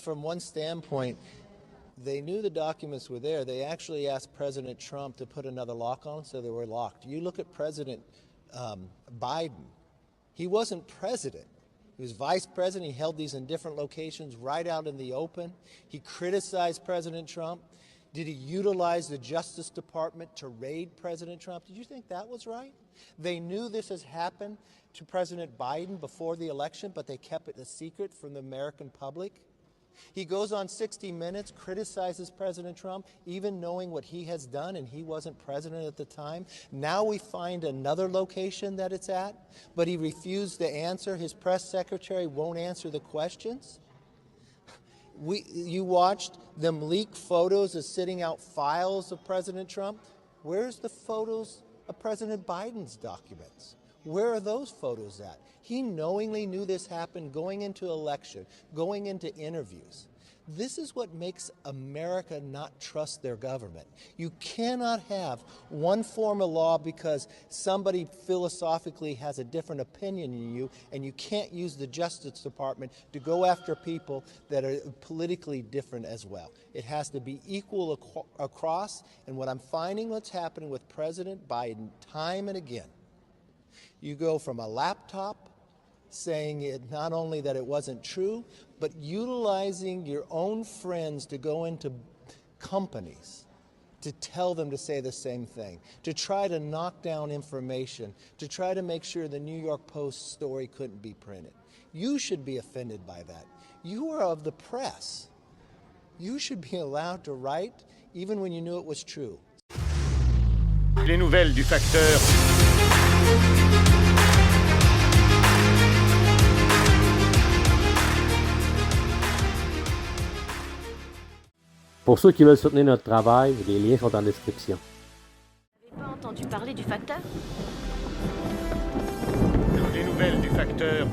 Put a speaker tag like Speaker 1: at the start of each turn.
Speaker 1: From one standpoint, they knew the documents were there. They actually asked President Trump to put another lock on them, so they were locked. You look at President Biden. He wasn't president. He was vice president. He held these in different locations right out in the open. He criticized President Trump. Did he utilize the Justice Department to raid President Trump? Did you think that was right? They knew this has happened to President Biden before the election, but they kept it a secret from the American public. He goes on 60 Minutes, criticizes President Trump, even knowing what he has done, and he wasn't president at the time. Now we find another location that it's at, but he refused to answer. His press secretary won't answer the questions. You watched them leak photos of sitting out files of President Trump. Where's the photos of President Biden's documents? Where are those photos at? He knowingly knew this happened going into election, going into interviews. This is what makes America not trust their government. You cannot have one form of law because somebody philosophically has a different opinion than you, and you can't use the Justice Department to go after people that are politically different as well. It has to be equal across, and what I'm finding what's happening with President Biden time and again, you go from a laptop saying it not only that it wasn't true, but utilizing your own friends to go into companies to tell them to say the same thing, to try to knock down information, to try to make sure the New York Post story couldn't be printed. You should be offended by that. You are of the press. You should be allowed to write even when you knew it was true.
Speaker 2: Les nouvelles du Facteur.
Speaker 3: Pour ceux qui veulent soutenir notre travail, les liens sont en description.
Speaker 4: Vous n'avez pas entendu parler du Facteur?
Speaker 2: Les nouvelles du Facteur.